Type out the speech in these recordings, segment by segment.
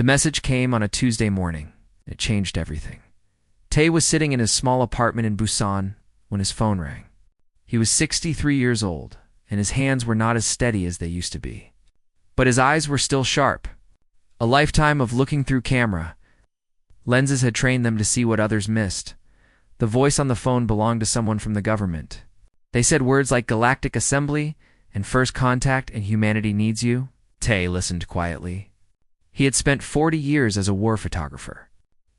The message came on a Tuesday morning. It changed everything. Tay was sitting in his small apartment in Busan when his phone rang. He was 63 years old, and his hands were not as steady as they used to be. But his eyes were still sharp. A lifetime of looking through camera lenses had trained them to see what others missed. The voice on the phone belonged to someone from the government. They said words like Galactic Assembly and First Contact and Humanity Needs You. Tay listened quietly. He had spent 40 years as a war photographer.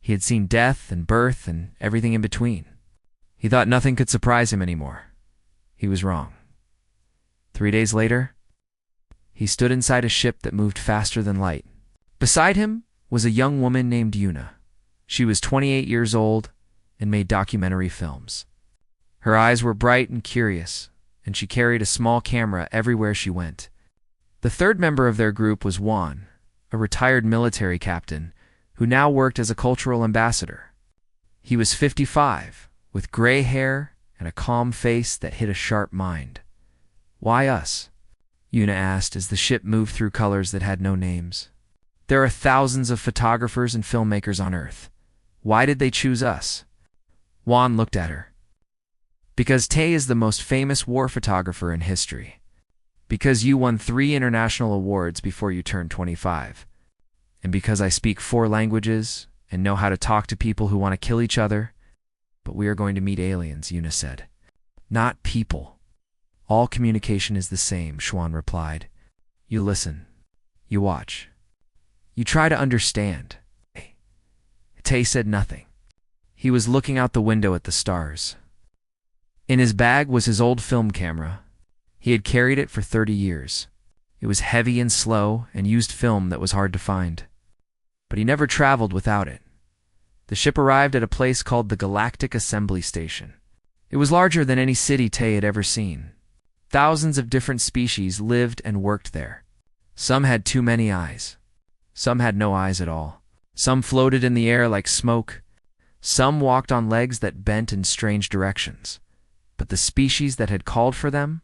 He had seen death and birth and everything in between. He thought nothing could surprise him anymore. He was wrong. 3 days later, he stood inside a ship that moved faster than light. Beside him was a young woman named Yuna. She was 28 years old and made documentary films. Her eyes were bright and curious, and she carried a small camera everywhere she went. The third member of their group was Juan, a retired military captain who now worked as a cultural ambassador. He was 55, with gray hair and a calm face that hid a sharp mind. "Why us?" Yuna asked as the ship moved through colors that had no names. "There are thousands of photographers and filmmakers on Earth. Why did they choose us?" Juan looked at her. "Because Tay is the most famous war photographer in history. Because you won 3 international awards before you turned 25. And because I speak 4 languages and know how to talk to people who want to kill each other. But we are going to meet aliens," Yuna said. "Not people. All communication is the same," Xuan replied. "You listen. You watch. You try to understand." Tay said nothing. He was looking out the window at the stars. In his bag was his old film camera. He had carried it for 30 years. It was heavy and slow and used film that was hard to find. But he never traveled without it. The ship arrived at a place called the Galactic Assembly Station. It was larger than any city Tay had ever seen. Thousands of different species lived and worked there. Some had too many eyes. Some had no eyes at all. Some floated in the air like smoke. Some walked on legs that bent in strange directions. But the species that had called for them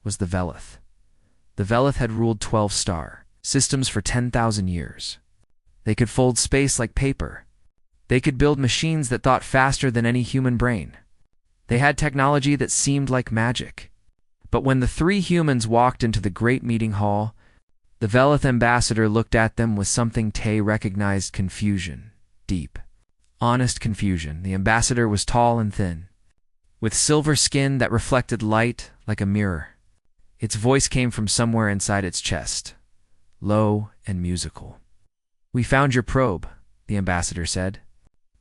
was the Velith. The Velith had ruled 12 star systems for 10,000 years. They could fold space like paper. They could build machines that thought faster than any human brain. They had technology that seemed like magic. But when the 3 humans walked into the great meeting hall, the Velith ambassador looked at them with something Tay recognized: confusion. Deep, honest confusion. The ambassador was tall and thin, with silver skin that reflected light like a mirror. Its voice came from somewhere inside its chest, low and musical. "We found your probe," the ambassador said.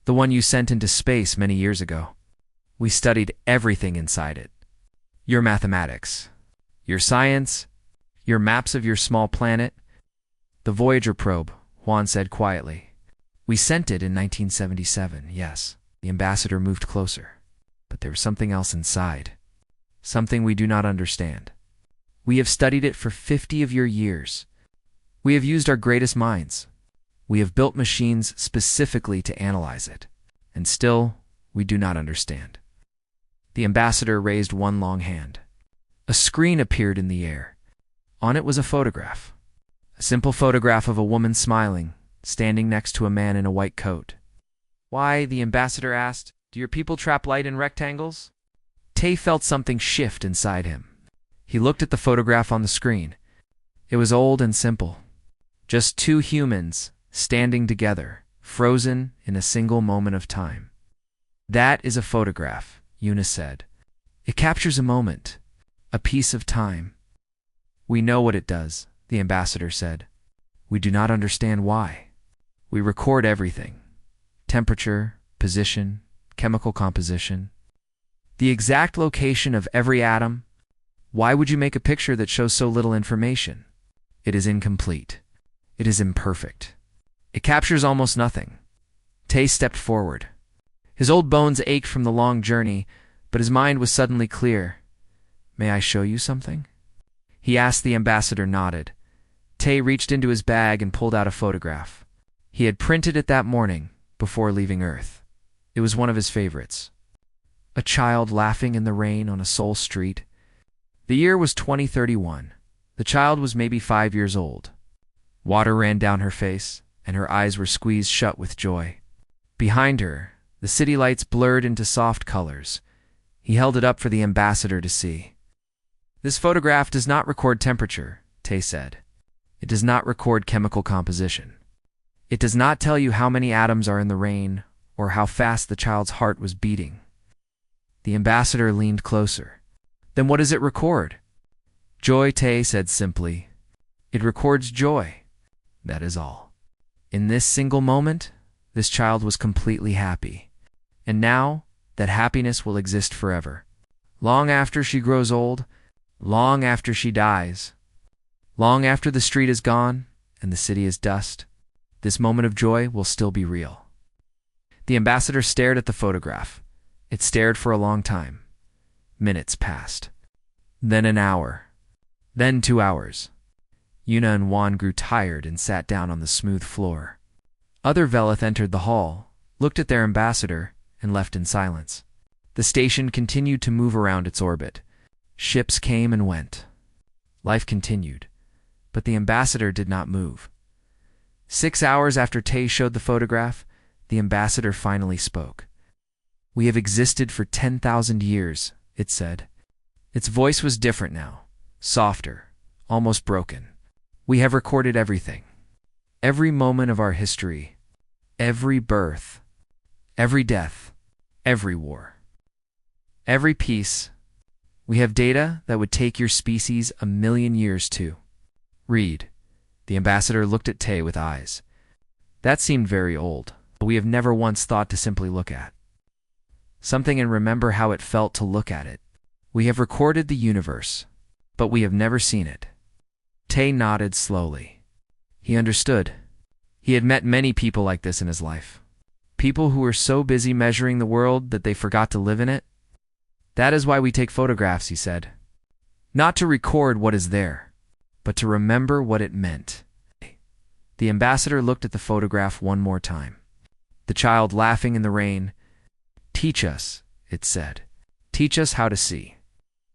"The one you sent into space many years ago. We studied everything inside it. Your mathematics, your science, your maps of your small planet." "The Voyager probe," Juan said quietly. "We sent it in 1977, yes." The ambassador moved closer. "But there was something else inside. Something we do not understand. We have studied it for 50 of your years. We have used our greatest minds. We have built machines specifically to analyze it. And still, we do not understand." The ambassador raised one long hand. A screen appeared in the air. On it was a photograph. A simple photograph of a woman smiling, standing next to a man in a white coat. "Why," the ambassador asked, "do your people trap light in rectangles?" Tay felt something shift inside him. He looked at the photograph on the screen. It was old and simple. Just 2 humans standing together, frozen in a single moment of time. "That is a photograph," Yuna said. "It captures a moment, a piece of time." "We know what it does," the ambassador said. "We do not understand why. We record everything: temperature, position, chemical composition, the exact location of every atom. Why would you make a picture that shows so little information? It is incomplete. It is imperfect. It captures almost nothing." Tay stepped forward. His old bones ached from the long journey, but his mind was suddenly clear. "May I show you something?" he asked. The ambassador nodded. Tay reached into his bag and pulled out a photograph. He had printed it that morning, before leaving Earth. It was one of his favorites. A child laughing in the rain on a Seoul street. The year was 2031. The child was maybe 5 years old. Water ran down her face, and her eyes were squeezed shut with joy. Behind her, the city lights blurred into soft colors. He held it up for the ambassador to see. "This photograph does not record temperature," Tay said. "It does not record chemical composition. It does not tell you how many atoms are in the rain or how fast the child's heart was beating." The ambassador leaned closer. "Then what does it record?" "Joy," Tay said simply. "It records joy. That is all. In this single moment, this child was completely happy. And now, that happiness will exist forever. Long after she grows old, long after she dies, long after the street is gone and the city is dust, this moment of joy will still be real." The ambassador stared at the photograph. It stared for a long time. Minutes passed. Then an hour. Then 2 hours. Yuna and Juan grew tired and sat down on the smooth floor. Other Velith entered the hall, looked at their ambassador, and left in silence. The station continued to move around its orbit. Ships came and went. Life continued, but the ambassador did not move. 6 hours after Tay showed the photograph, the ambassador finally spoke. "We have existed for 10,000 years, it said. Its voice was different now, softer, almost broken. "We have recorded everything. Every moment of our history, every birth, every death, every war, every peace. We have data that would take your species 1,000,000 years to read." The ambassador looked at Tay with eyes. "That seemed very old, but we have never once thought to simply look at something and remember how it felt to look at it. We have recorded the universe, but we have never seen it." Tay nodded slowly. He understood. He had met many people like this in his life. People who were so busy measuring the world that they forgot to live in it. "That is why we take photographs," he said. "Not to record what is there, but to remember what it meant." The ambassador looked at the photograph one more time. The child laughing in the rain. "Teach us," it said. "Teach us how to see."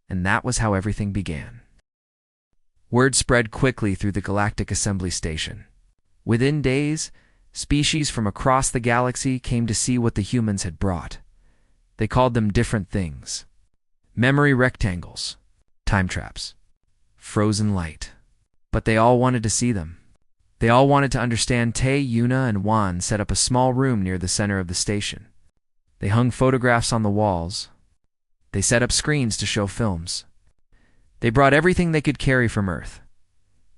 And that was how everything began. Word spread quickly through the Galactic Assembly Station. Within days, species from across the galaxy came to see what the humans had brought. They called them different things. Memory rectangles, time traps, frozen light. But they all wanted to see them. They all wanted to understand. Tay, Yuna, and Juan set up a small room near the center of the station. They hung photographs on the walls. They set up screens to show films. They brought everything they could carry from Earth.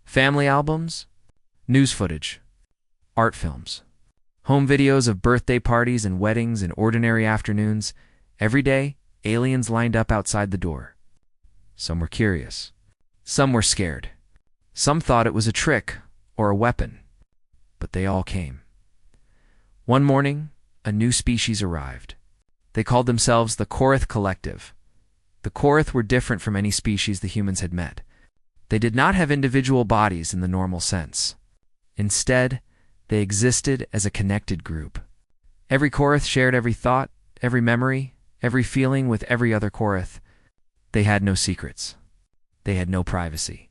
Family albums, news footage, art films, home videos of birthday parties and weddings and ordinary afternoons. Every day, aliens lined up outside the door. Some were curious. Some were scared. Some thought it was a trick or a weapon. But they all came. One morning, a new species arrived. They called themselves the Korath Collective. The Korath were different from any species the humans had met. They did not have individual bodies in the normal sense. Instead, they existed as a connected group. Every Korath shared every thought, every memory, every feeling with every other Korath. They had no secrets. They had no privacy.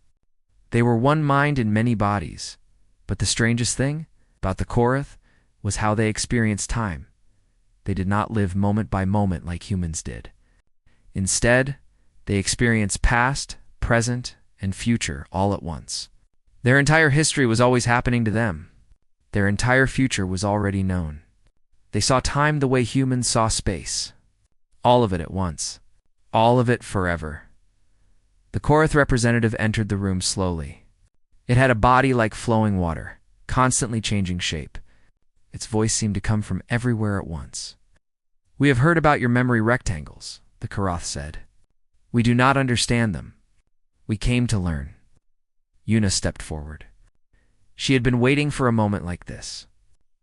They were one mind in many bodies. But the strangest thing about the Korath was how they experienced time. They did not live moment by moment like humans did. Instead, they experienced past, present, and future all at once. Their entire history was always happening to them. Their entire future was already known. They saw time the way humans saw space. All of it at once. All of it forever. The Korath representative entered the room slowly. It had a body like flowing water, constantly changing shape. Its voice seemed to come from everywhere at once. "We have heard about your memory rectangles," the Korath said. "We do not understand them. We came to learn." Yuna stepped forward. She had been waiting for a moment like this.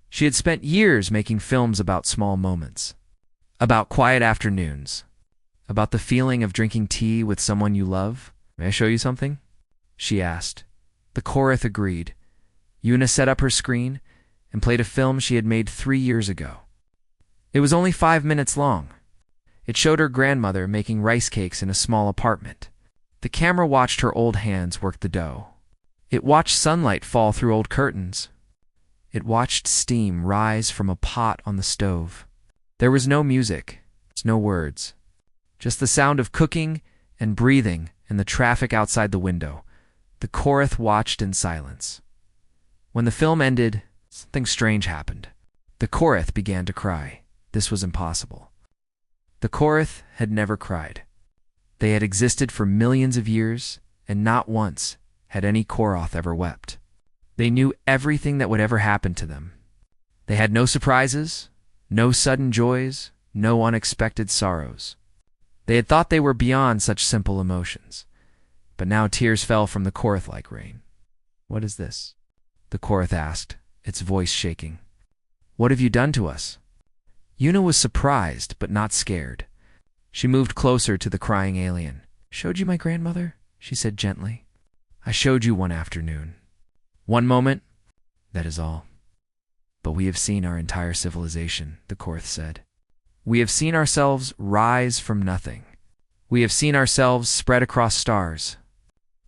She had spent years making films about small moments, about quiet afternoons, about the feeling of drinking tea with someone you love. "May I show you something?" she asked. The Korath agreed. Yuna set up her screen and played a film she had made 3 years ago. It was only 5 minutes long. It showed her grandmother making rice cakes in a small apartment. The camera watched her old hands work the dough. It watched sunlight fall through old curtains. It watched steam rise from a pot on the stove. There was no music, no words, just the sound of cooking and breathing and the traffic outside the window. The Korath watched in silence. When the film ended, something strange happened. The Korath began to cry. This was impossible. The Korath had never cried. They had existed for millions of years, and not once had any Korath ever wept. They knew everything that would ever happen to them. They had no surprises, no sudden joys, no unexpected sorrows. They had thought they were beyond such simple emotions, but now tears fell from the Korath like rain. "What is this?" the Korath asked, its voice shaking. "What have you done to us?" Yuna was surprised, but not scared. She moved closer to the crying alien. "Showed you my grandmother?" she said gently. "I showed you one afternoon. One moment, that is all. But we have seen our entire civilization," the Korath said. "We have seen ourselves rise from nothing. We have seen ourselves spread across stars.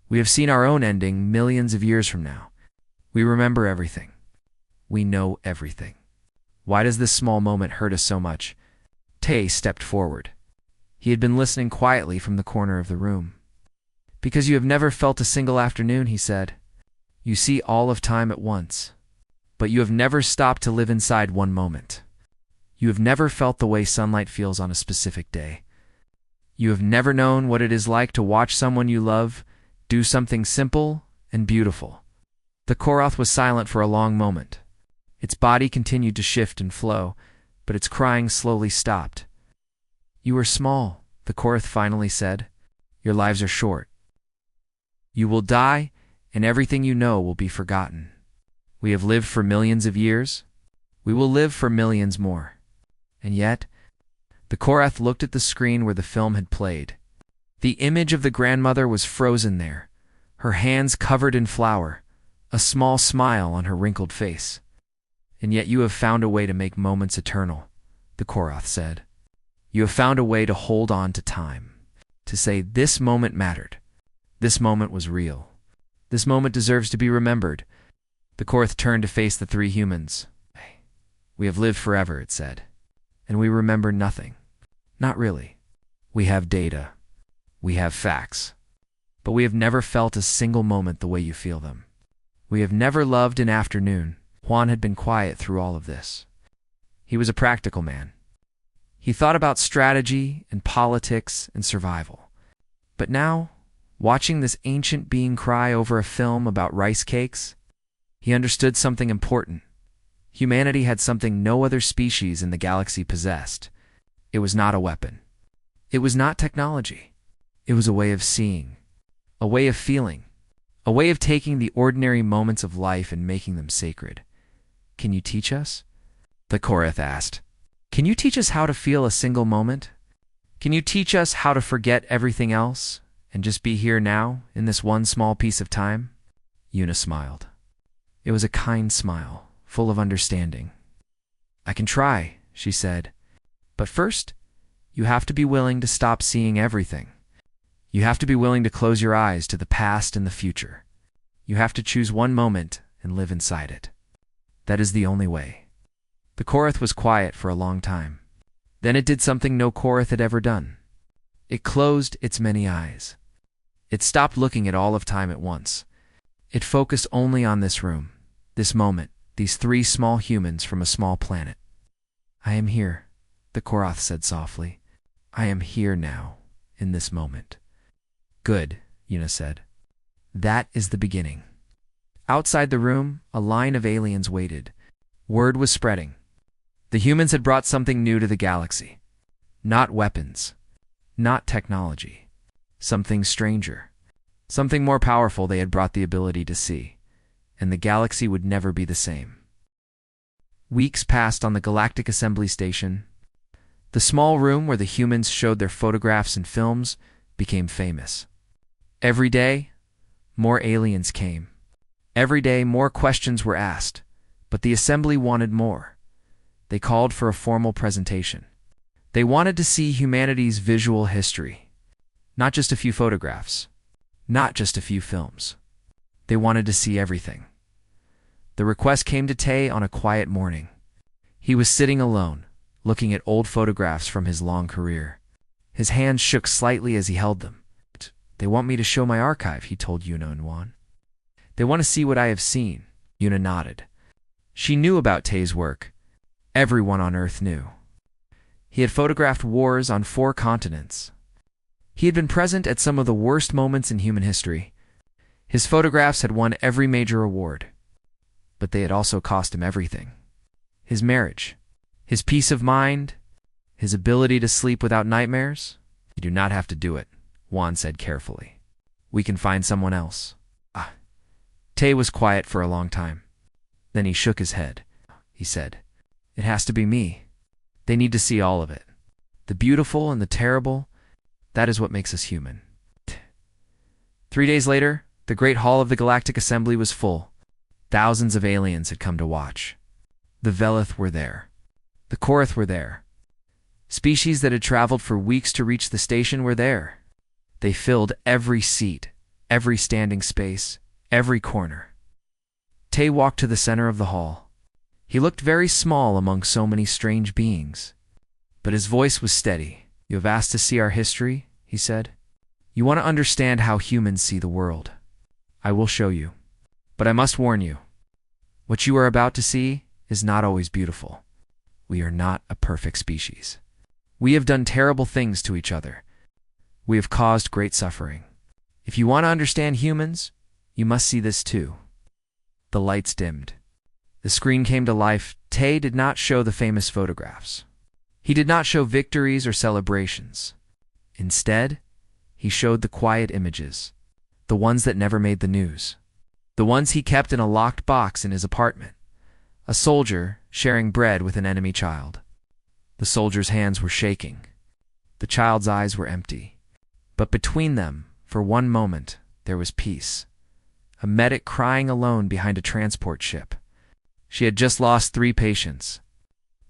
We have seen our own ending millions of years from now. We remember everything. We know everything. Why does this small moment hurt us so much?" Tay stepped forward. He had been listening quietly from the corner of the room. "Because you have never felt a single afternoon," he said. "You see all of time at once, but you have never stopped to live inside one moment. You have never felt the way sunlight feels on a specific day. You have never known what it is like to watch someone you love do something simple and beautiful." The Korath was silent for a long moment. Its body continued to shift and flow, but its crying slowly stopped. "You are small," the Korath finally said. "Your lives are short. You will die, and everything you know will be forgotten. We have lived for millions of years. We will live for millions more. And yet," the Korath looked at the screen where the film had played. The image of the grandmother was frozen there, her hands covered in flour, a small smile on her wrinkled face. "And yet you have found a way to make moments eternal," the Korath said. "You have found a way to hold on to time, to say this moment mattered. This moment was real. This moment deserves to be remembered." The Korath turned to face the three humans. "We have lived forever," it said, "and we remember nothing. Not really. We have data. We have facts. But we have never felt a single moment the way you feel them. We have never loved an afternoon." Juan had been quiet through all of this. He was a practical man. He thought about strategy and politics and survival. But now, watching this ancient being cry over a film about rice cakes, he understood something important. Humanity had something no other species in the galaxy possessed. It was not a weapon. It was not technology. It was a way of seeing, a way of feeling, a way of taking the ordinary moments of life and making them sacred. "Can you teach us?" the Korath asked. "Can you teach us how to feel a single moment? Can you teach us how to forget everything else and just be here now in this one small piece of time?" Yuna smiled. It was a kind smile, full of understanding. "I can try," she said. "But first, you have to be willing to stop seeing everything. You have to be willing to close your eyes to the past and the future. You have to choose one moment and live inside it. That is the only way." The Korath was quiet for a long time. Then it did something no Korath had ever done. It closed its many eyes. It stopped looking at all of time at once. It focused only on this room, this moment, these three small humans from a small planet. "I am here," the Korath said softly. "I am here now, in this moment." "Good," Yuna said. "That is the beginning." Outside the room, a line of aliens waited. Word was spreading. The humans had brought something new to the galaxy. Not weapons. Not technology. Something stranger. Something more powerful. They had brought the ability to see. And the galaxy would never be the same. Weeks passed on the Galactic Assembly Station. The small room where the humans showed their photographs and films became famous. Every day, more aliens came. Every day, more questions were asked, but the assembly wanted more. They called for a formal presentation. They wanted to see humanity's visual history, not just a few photographs, not just a few films. They wanted to see everything. The request came to Tay on a quiet morning. He was sitting alone, looking at old photographs from his long career. His hands shook slightly as he held them. "They want me to show my archive," he told Yuna and Juan. "They want to see what I have seen." Yuna nodded. She knew about Tay's work. Everyone on Earth knew. He had photographed wars on 4 continents. He had been present at some of the worst moments in human history. His photographs had won every major award. But they had also cost him everything. His marriage, his peace of mind, his ability to sleep without nightmares. "You do not have to do it," Juan said carefully. "We can find someone else." Tay was quiet for a long time. Then he shook his head. He said, "It has to be me. They need to see all of it. The beautiful and the terrible, that is what makes us human." 3 days later, the great hall of the Galactic Assembly was full. Thousands of aliens had come to watch. The Velith were there. The Korath were there. Species that had traveled for weeks to reach the station were there. They filled every seat, every standing space, every corner. Tay walked to the center of the hall. He looked very small among so many strange beings. But his voice was steady. "You have asked to see our history," he said. "You want to understand how humans see the world. I will show you. But I must warn you. What you are about to see is not always beautiful. We are not a perfect species. We have done terrible things to each other. We have caused great suffering. If you want to understand humans, you must see this too." The lights dimmed. The screen came to life. Tay did not show the famous photographs. He did not show victories or celebrations. Instead, he showed the quiet images, the ones that never made the news, the ones he kept in a locked box in his apartment. A soldier sharing bread with an enemy child. The soldier's hands were shaking. The child's eyes were empty. But between them, for one moment, there was peace. A medic crying alone behind a transport ship. She had just lost 3 patients.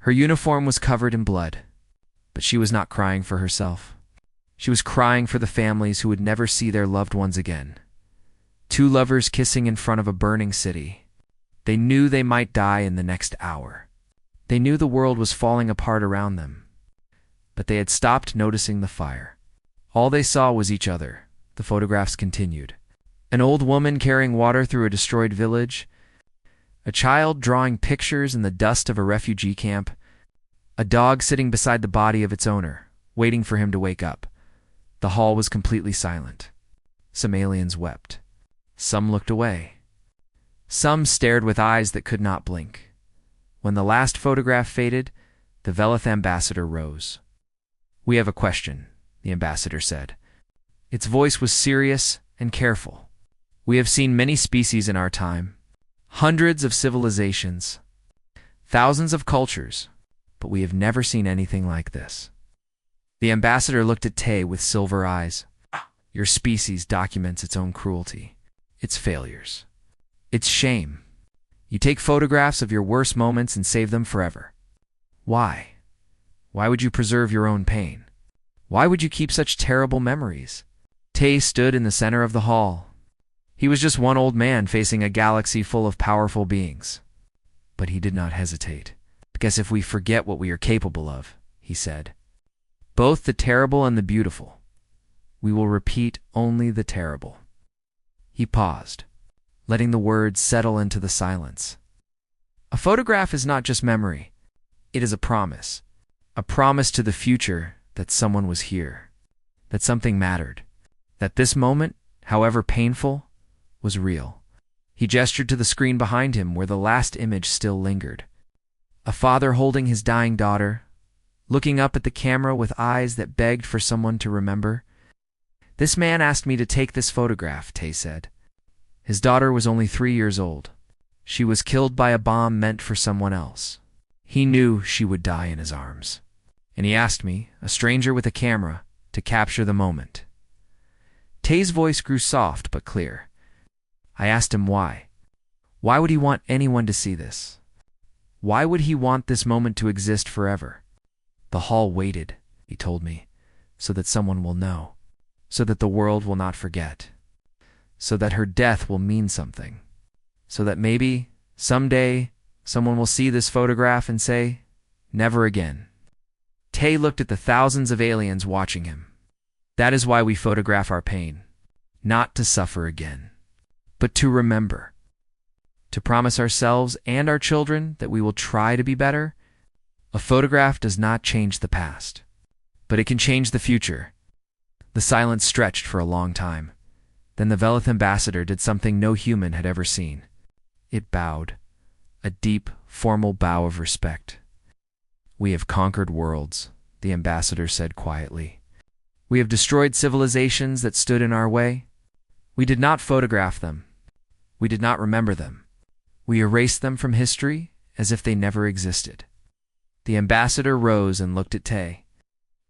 Her uniform was covered in blood. But she was not crying for herself. She was crying for the families who would never see their loved ones again. 2 lovers kissing in front of a burning city. They knew they might die in the next hour. They knew the world was falling apart around them. But they had stopped noticing the fire. All they saw was each other. The photographs continued. An old woman carrying water through a destroyed village. A child drawing pictures in the dust of a refugee camp. A dog sitting beside the body of its owner, waiting for him to wake up. The hall was completely silent. Some aliens wept. Some looked away. Some stared with eyes that could not blink. When the last photograph faded, the Velith ambassador rose. "We have a question," the ambassador said. Its voice was serious and careful. "We have seen many species in our time, hundreds of civilizations, thousands of cultures, but we have never seen anything like this." The ambassador looked at Tay with silver eyes. "Your species documents its own cruelty, its failures, its shame. You take photographs of your worst moments and save them forever. Why? Why would you preserve your own pain? Why would you keep such terrible memories?" Tay stood in the center of the hall. He was just one old man facing a galaxy full of powerful beings. But he did not hesitate. "Because if we forget what we are capable of," he said, "both the terrible and the beautiful, we will repeat only the terrible." He paused, letting the words settle into the silence. A photograph is not just memory. It is a promise to the future that someone was here, that something mattered, that this moment, however painful, was real. He gestured to the screen behind him where the last image still lingered. A father holding his dying daughter, looking up at the camera with eyes that begged for someone to remember. "This man asked me to take this photograph," Tay said. His daughter was only 3 years old. She was killed by a bomb meant for someone else. He knew she would die in his arms. And he asked me, a stranger with a camera, to capture the moment. Tay's voice grew soft but clear. I asked him why. Why would he want anyone to see this? Why would he want this moment to exist forever? "The hall waited," he told me, "so that someone will know, so that the world will not forget, so that her death will mean something, so that maybe Someday, someone will see this photograph and say, never again. Tay looked at the thousands of aliens watching him. That is why we photograph our pain. Not to suffer again, but to remember. To promise ourselves and our children that we will try to be better. A photograph does not change the past, but it can change the future. The silence stretched for a long time. Then the Velith ambassador did something no human had ever seen. It bowed, a deep, formal bow of respect. We have conquered worlds, the ambassador said quietly. We have destroyed civilizations that stood in our way. We did not photograph them. We did not remember them. We erased them from history as if they never existed. The ambassador rose and looked at Tay.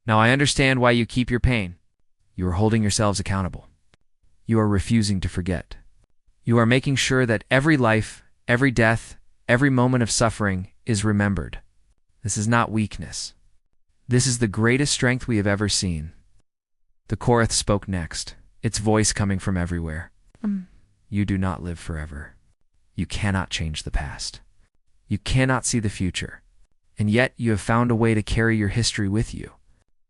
Now I understand why you keep your pain. You are holding yourselves accountable. You are refusing to forget. You are making sure that every life, every death, every moment of suffering is remembered. This is not weakness. This is the greatest strength we have ever seen. The Korath spoke next, its voice coming from everywhere. You do not live forever. You cannot change the past. You cannot see the future. And yet you have found a way to carry your history with you,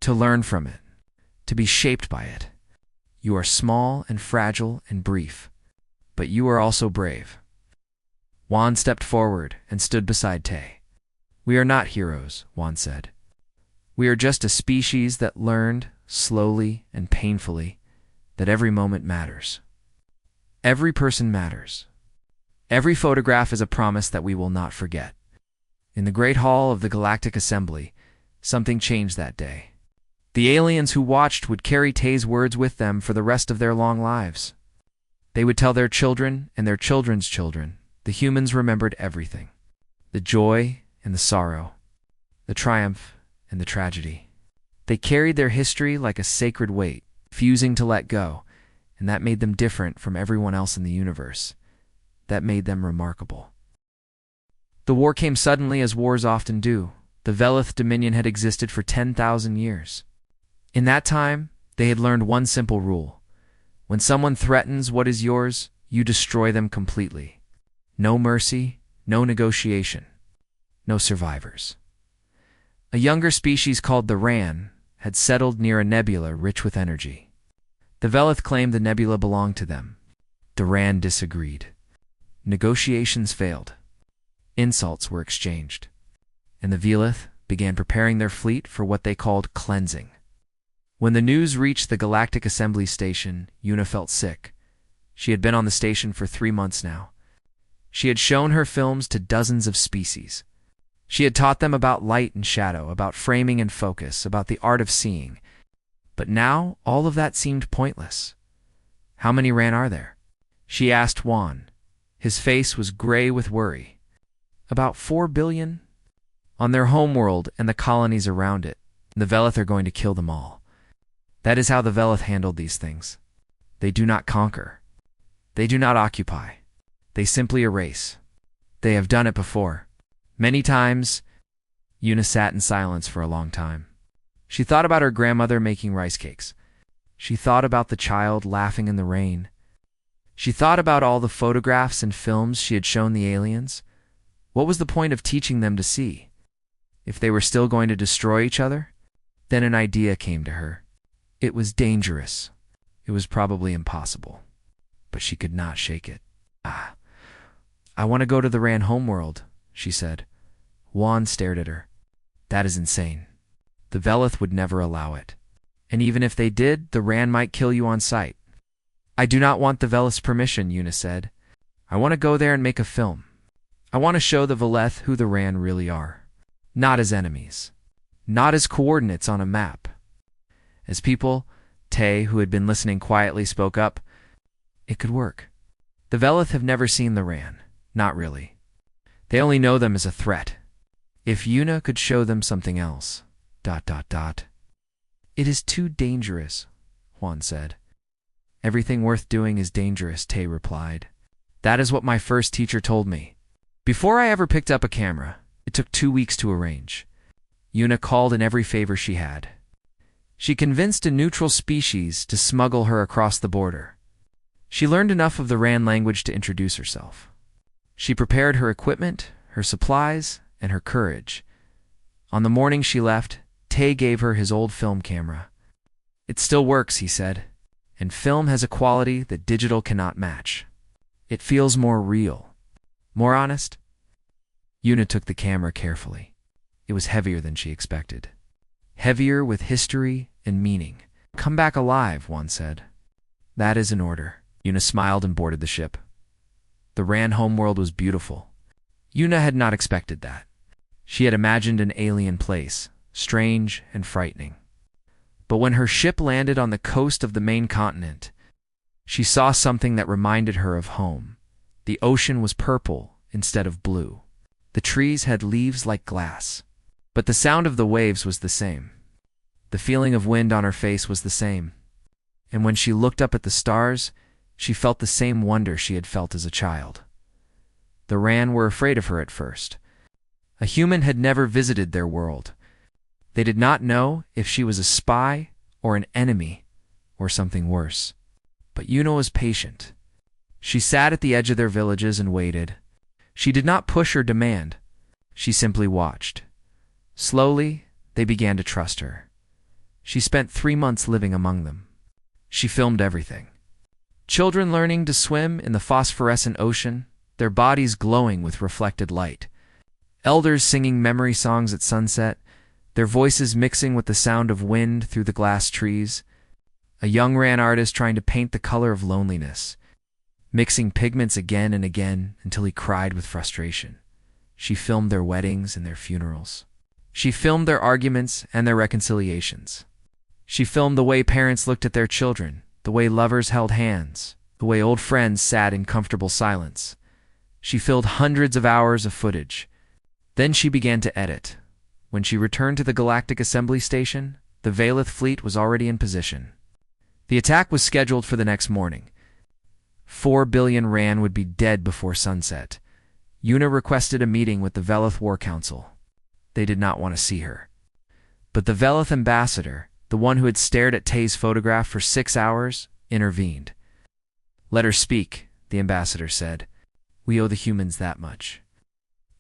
to learn from it, to be shaped by it. You are small and fragile and brief, but you are also brave. Juan stepped forward and stood beside Tay. We are not heroes, Juan said. We are just a species that learned, slowly and painfully, that every moment matters. Every person matters. Every photograph is a promise that we will not forget. In the Great Hall of the Galactic Assembly, something changed that day. The aliens who watched would carry Tay's words with them for the rest of their long lives. They would tell their children and their children's children. The humans remembered everything. The joy and the sorrow. The triumph and the tragedy. They carried their history like a sacred weight, refusing to let go, and that made them different from everyone else in the universe. That made them remarkable. The war came suddenly, as wars often do. The Velith Dominion had existed for 10,000 years. In that time, they had learned one simple rule. When someone threatens what is yours, you destroy them completely. No mercy, no negotiation, no survivors. A younger species called the Ran had settled near a nebula rich with energy. The Velith claimed the nebula belonged to them. The Ran disagreed. Negotiations failed. Insults were exchanged. And the Velith began preparing their fleet for what they called cleansing. When the news reached the Galactic Assembly Station, Una felt sick. She had been on the station for 3 months now. She had shown her films to dozens of species. She had taught them about light and shadow, about framing and focus, about the art of seeing. But now all of that seemed pointless. How many Ran are there? She asked Juan. His face was gray with worry. About 4 billion? On their homeworld and the colonies around it, the Velith are going to kill them all. That is how the Velith handled these things. They do not conquer. They do not occupy. They simply erase. They have done it before. Many times. Una sat in silence for a long time. She thought about her grandmother making rice cakes. She thought about the child laughing in the rain. She thought about all the photographs and films she had shown the aliens. What was the point of teaching them to see? If they were still going to destroy each other? Then an idea came to her. It was dangerous. It was probably impossible. But she could not shake it. I want to go to the Ran homeworld, she said. Juan stared at her. That is insane. The Velith would never allow it. And even if they did, the Ran might kill you on sight. I do not want the Velith's permission, Una said. I want to go there and make a film. I want to show the Velith who the Ran really are. Not as enemies. Not as coordinates on a map. As people, Tay, who had been listening quietly, spoke up. It could work. The Velith have never seen the Ran. Not really. They only know them as a threat. If Una could show them something else. ... It is too dangerous, Juan said. Everything worth doing is dangerous, Tay replied. That is what my first teacher told me. Before I ever picked up a camera, it took 2 weeks to arrange. Una called in every favor she had. She convinced a neutral species to smuggle her across the border. She learned enough of the Ran language to introduce herself. She prepared her equipment, her supplies, and her courage. On the morning she left, Tay gave her his old film camera. "It still works," he said, "and film has a quality that digital cannot match. It feels more real, more honest." Yuna took the camera carefully. It was heavier than she expected. Heavier with history and meaning. "Come back alive," one said. "That is an order." Yuna smiled and boarded the ship. The Ran homeworld was beautiful. Yuna had not expected that. She had imagined an alien place, strange and frightening. But when her ship landed on the coast of the main continent, she saw something that reminded her of home. The ocean was purple instead of blue. The trees had leaves like glass. But the sound of the waves was the same. The feeling of wind on her face was the same. And when she looked up at the stars, she felt the same wonder she had felt as a child. The Ran were afraid of her at first. A human had never visited their world. They did not know if she was a spy or an enemy or something worse. But Yuna was patient. She sat at the edge of their villages and waited. She did not push or demand. She simply watched. Slowly, they began to trust her. She spent 3 months living among them. She filmed everything. Children learning to swim in the phosphorescent ocean, their bodies glowing with reflected light. Elders singing memory songs at sunset, their voices mixing with the sound of wind through the glass trees. A young Ran artist trying to paint the color of loneliness, mixing pigments again and again until he cried with frustration. She filmed their weddings and their funerals. She filmed their arguments and their reconciliations. She filmed the way parents looked at their children, the way lovers held hands, the way old friends sat in comfortable silence. She filled hundreds of hours of footage. Then she began to edit. When she returned to the Galactic Assembly Station, the Valeth fleet was already in position. The attack was scheduled for the next morning. 4 billion Ran would be dead before sunset. Yuna requested a meeting with the Veleth War Council. They did not want to see her. But the Veleth ambassador, the one who had stared at Tay's photograph for 6 hours, intervened. "Let her speak," the ambassador said. "We owe the humans that much."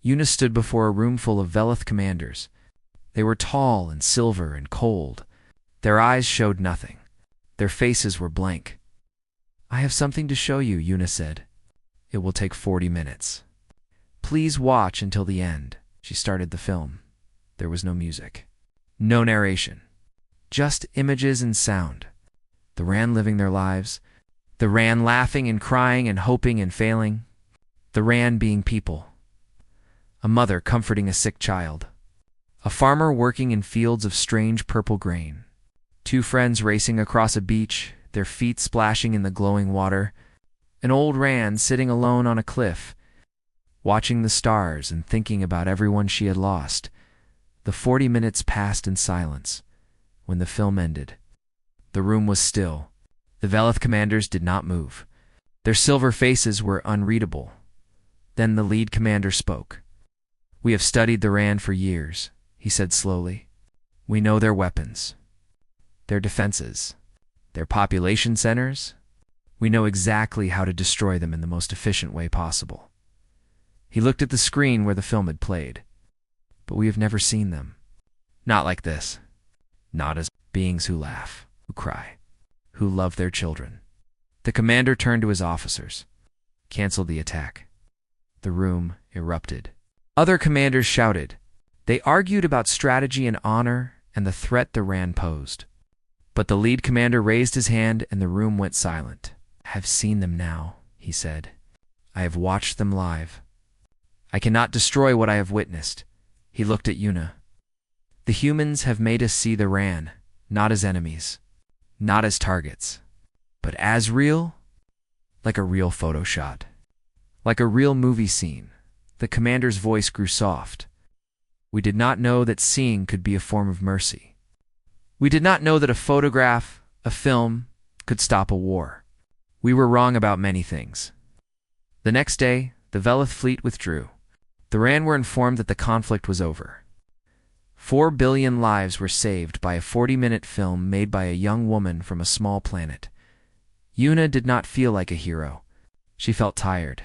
Yuna stood before a room full of Veleth commanders. They were tall and silver and cold. Their eyes showed nothing. Their faces were blank. "I have something to show you," Yuna said. "It will take 40 minutes. Please watch until the end." She started the film. There was no music. No narration. Just images and sound. The Ran living their lives. The Ran laughing and crying and hoping and failing. The Ran being people. A mother comforting a sick child. A farmer working in fields of strange purple grain. 2 friends racing across a beach, their feet splashing in the glowing water. An old Ran sitting alone on a cliff, watching the stars and thinking about everyone she had lost. The 40 minutes passed in silence. When the film ended, the room was still. The Veleth commanders did not move. Their silver faces were unreadable. Then the lead commander spoke. "We have studied the Ran for years," he said slowly. "We know their weapons, their defenses, their population centers. We know exactly how to destroy them in the most efficient way possible." He looked at the screen where the film had played. "But we have never seen them. Not like this. Not as beings who laugh, who cry, who love their children." The commander turned to his officers. "Cancel the attack." The room erupted. Other commanders shouted. They argued about strategy and honor and the threat the Ran posed. But the lead commander raised his hand and the room went silent. "I have seen them now," he said. "I have watched them live. I cannot destroy what I have witnessed." He looked at Yuna. "The humans have made us see the Ran, not as enemies, not as targets, but as real, like a real photo shot, like a real movie scene." The commander's voice grew soft. "We did not know that seeing could be a form of mercy. We did not know that a photograph, a film, could stop a war. We were wrong about many things." The next day, the Veleth fleet withdrew. The Ran were informed that the conflict was over. 4 billion lives were saved by a 40-minute film made by a young woman from a small planet. Yuna did not feel like a hero. She felt tired.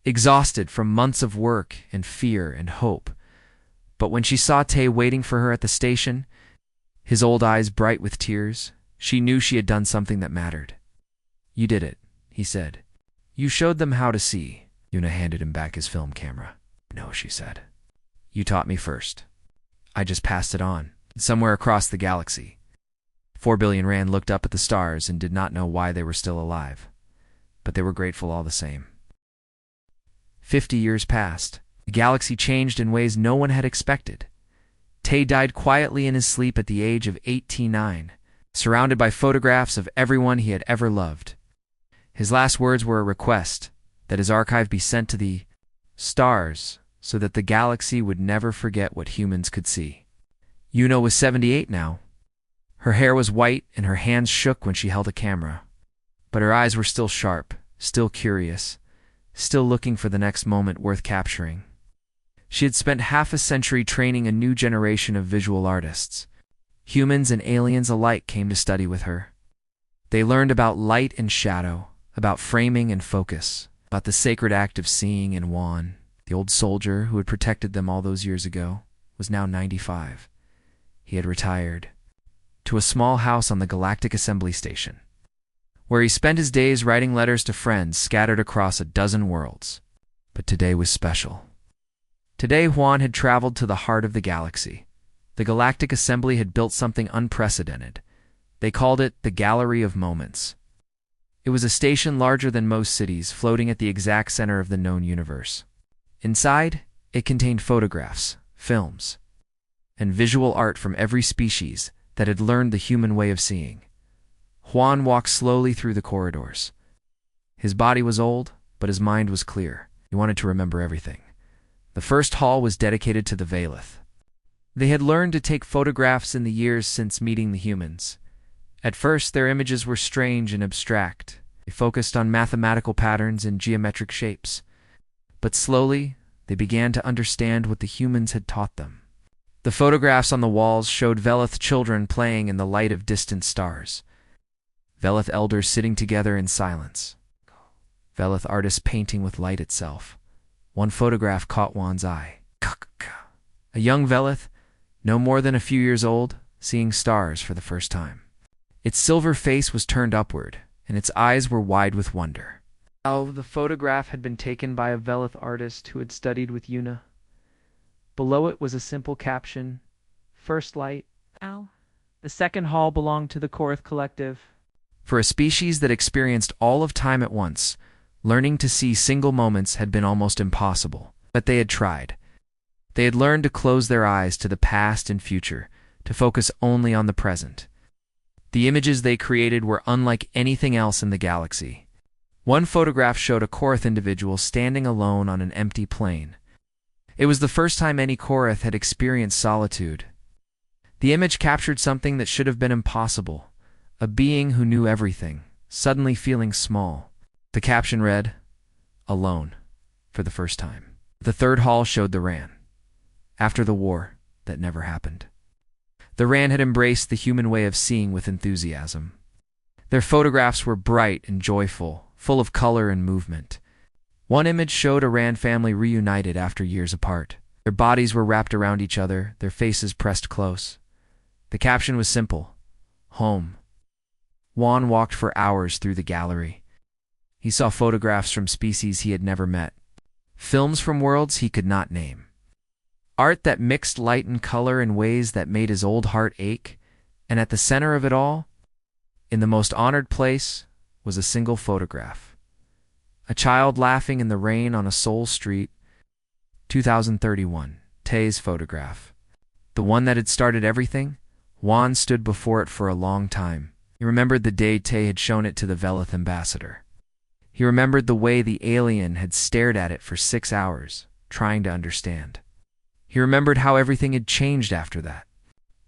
exhausted from months of work and fear and hope. But when she saw Tay waiting for her at the station, his old eyes bright with tears, she knew she had done something that mattered. "You did it," he said. "You showed them how to see." Yuna handed him back his film camera. "No," she said. "You taught me first. I just passed it on." Somewhere across the galaxy, 4 billion Rand looked up at the stars and did not know why they were still alive, but they were grateful all the same. 50 years passed. The galaxy changed in ways no one had expected. Tay died quietly in his sleep at the age of 89, surrounded by photographs of everyone he had ever loved. His last words were a request that his archive be sent to the stars so that the galaxy would never forget what humans could see. Yuna was 78 now. Her hair was white and her hands shook when she held a camera. But her eyes were still sharp, still curious, still looking for the next moment worth capturing. She had spent half a century training a new generation of visual artists. Humans and aliens alike came to study with her. They learned about light and shadow, about framing and focus, about the sacred act of seeing. And Juan, the old soldier who had protected them all those years ago, was now 95. He had retired to a small house on the Galactic Assembly Station, where he spent his days writing letters to friends scattered across a dozen worlds. But today was special. Today, Juan had traveled to the heart of the galaxy. The Galactic Assembly had built something unprecedented. They called it the Gallery of Moments. It was a station larger than most cities, floating at the exact center of the known universe. Inside, it contained photographs, films, and visual art from every species that had learned the human way of seeing. Juan walked slowly through the corridors. His body was old, but his mind was clear. He wanted to remember everything. The first hall was dedicated to the Valeth. They had learned to take photographs in the years since meeting the humans. At first, their images were strange and abstract. They focused on mathematical patterns and geometric shapes. But slowly, they began to understand what the humans had taught them. The photographs on the walls showed Veleth children playing in the light of distant stars, Veleth elders sitting together in silence, Veleth artists painting with light itself. One photograph caught Juan's eye. A young Veleth, no more than a few years old, seeing stars for the first time. Its silver face was turned upward, and its eyes were wide with wonder. The photograph had been taken by a Veleth artist who had studied with Yuna. Below it was a simple caption, "First light." The second hall belonged to the Korath Collective. For a species that experienced all of time at once, learning to see single moments had been almost impossible. But they had tried. They had learned to close their eyes to the past and future, to focus only on the present. The images they created were unlike anything else in the galaxy. One photograph showed a Korath individual standing alone on an empty plain. It was the first time any Korath had experienced solitude. The image captured something that should have been impossible, a being who knew everything, suddenly feeling small. The caption read, "Alone, for the first time." The third hall showed the Ran. After the war, that never happened. The Ran had embraced the human way of seeing with enthusiasm. Their photographs were bright and joyful, full of color and movement. One image showed a Ran family reunited after years apart. Their bodies were wrapped around each other, their faces pressed close. The caption was simple, "Home." Juan walked for hours through the gallery. He saw photographs from species he had never met, films from worlds he could not name, art that mixed light and color in ways that made his old heart ache, and at the center of it all, in the most honored place, was a single photograph. A child laughing in the rain on a Seoul street. 2031. Tae's photograph. The one that had started everything? Juan stood before it for a long time. He remembered the day Tae had shown it to the Veleth ambassador. He remembered the way the alien had stared at it for 6 hours, trying to understand. He remembered how everything had changed after that.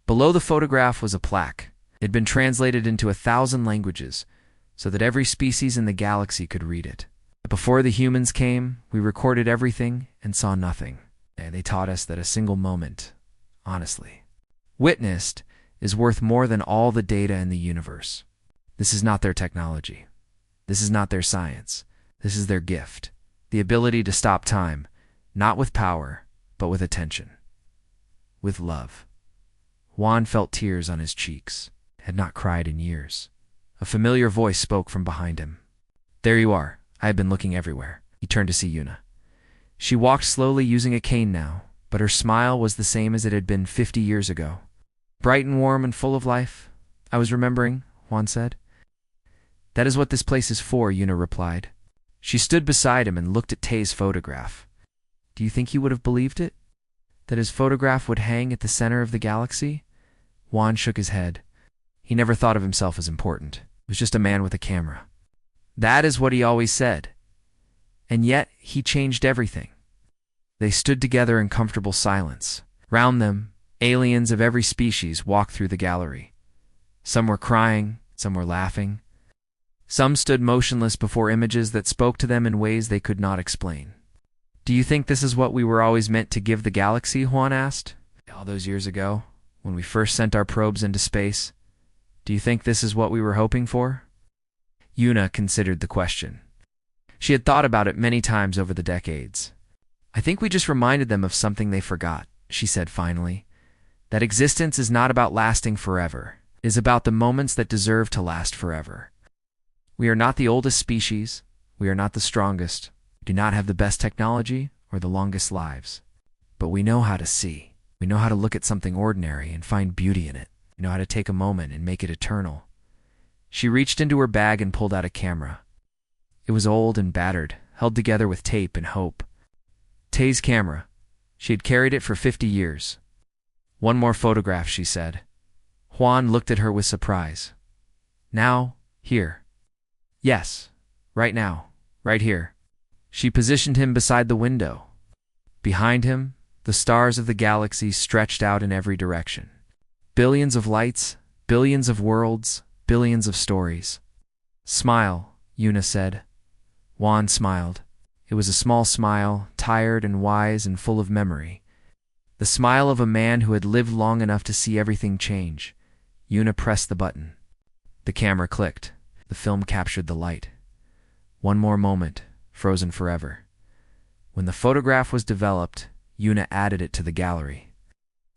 Below the photograph was a plaque. It had been translated into 1,000 languages, so that every species in the galaxy could read it. Before the humans came, we recorded everything and saw nothing. And they taught us that a single moment, honestly, witnessed, is worth more than all the data in the universe. This is not their technology. This is not their science. This is their gift. the ability to stop time, not with power, but with attention, with love. Juan felt tears on his cheeks, had not cried in years. A familiar voice spoke from behind him. "There you are. I have been looking everywhere." He turned to see Yuna. She walked slowly, using a cane now, but her smile was the same as it had been 50 years ago. "Bright and warm and full of life, I was remembering," Juan said. "That is what this place is for," Yuna replied. She stood beside him and looked at Tay's photograph. Do you think he would have believed it? That his photograph would hang at the center of the galaxy? Juan shook his head. He never thought of himself as important. He was just a man with a camera. That is what he always said. And yet, he changed everything. They stood together in comfortable silence. Round them, aliens of every species walked through the gallery. Some were crying, some were laughing. Some stood motionless before images that spoke to them in ways they could not explain. "Do you think this is what we were always meant to give the galaxy?" Juan asked. "All those years ago, when we first sent our probes into space, do you think this is what we were hoping for?" Yuna considered the question. She had thought about it many times over the decades. "I think we just reminded them of something they forgot," she said finally. "That existence is not about lasting forever. It is about the moments that deserve to last forever. We are not the oldest species. We are not the strongest. We do not have the best technology or the longest lives. But we know how to see. We know how to look at something ordinary and find beauty in it. We know how to take a moment and make it eternal." She reached into her bag and pulled out a camera. It was old and battered, held together with tape and hope. Tay's camera. She had carried it for 50 years. "One more photograph," she said. Juan looked at her with surprise. "Now, here." "Yes, right now, right here." She positioned him beside the window. Behind him, the stars of the galaxy stretched out in every direction. Billions of lights, billions of worlds, billions of stories. "Smile," Yuna said. Juan smiled. It was a small smile, tired and wise and full of memory. The smile of a man who had lived long enough to see everything change. Yuna pressed the button. The camera clicked. The film captured the light. One more moment, frozen forever. When the photograph was developed, Yuna added it to the gallery.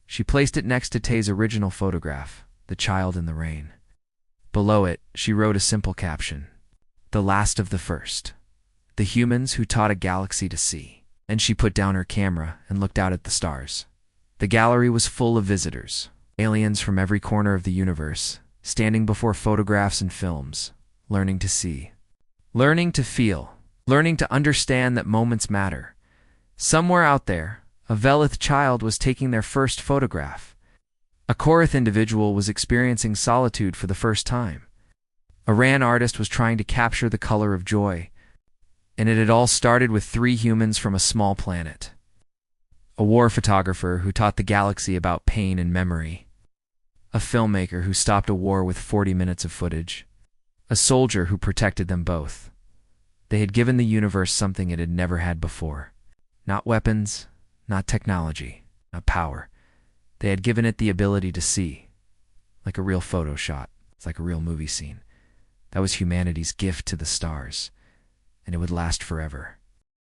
She placed it next to Tay's original photograph, the child in the rain. Below it, she wrote a simple caption. "The last of the first. The humans who taught a galaxy to see." And she put down her camera and looked out at the stars. The gallery was full of visitors, aliens from every corner of the universe, standing before photographs and films, learning to see, learning to feel, learning to understand that moments matter. Somewhere out there, a Velith child was taking their first photograph. A Korath individual was experiencing solitude for the first time. A Ran artist was trying to capture the color of joy. And it had all started with 3 humans from a small planet. A war photographer who taught the galaxy about pain and memory. A filmmaker who stopped a war with 40 minutes of footage. A soldier who protected them both. They had given the universe something it had never had before. Not weapons, not technology, not power. They had given it the ability to see. Like a real photo shot. It's like a real movie scene. That was humanity's gift to the stars. And it would last forever.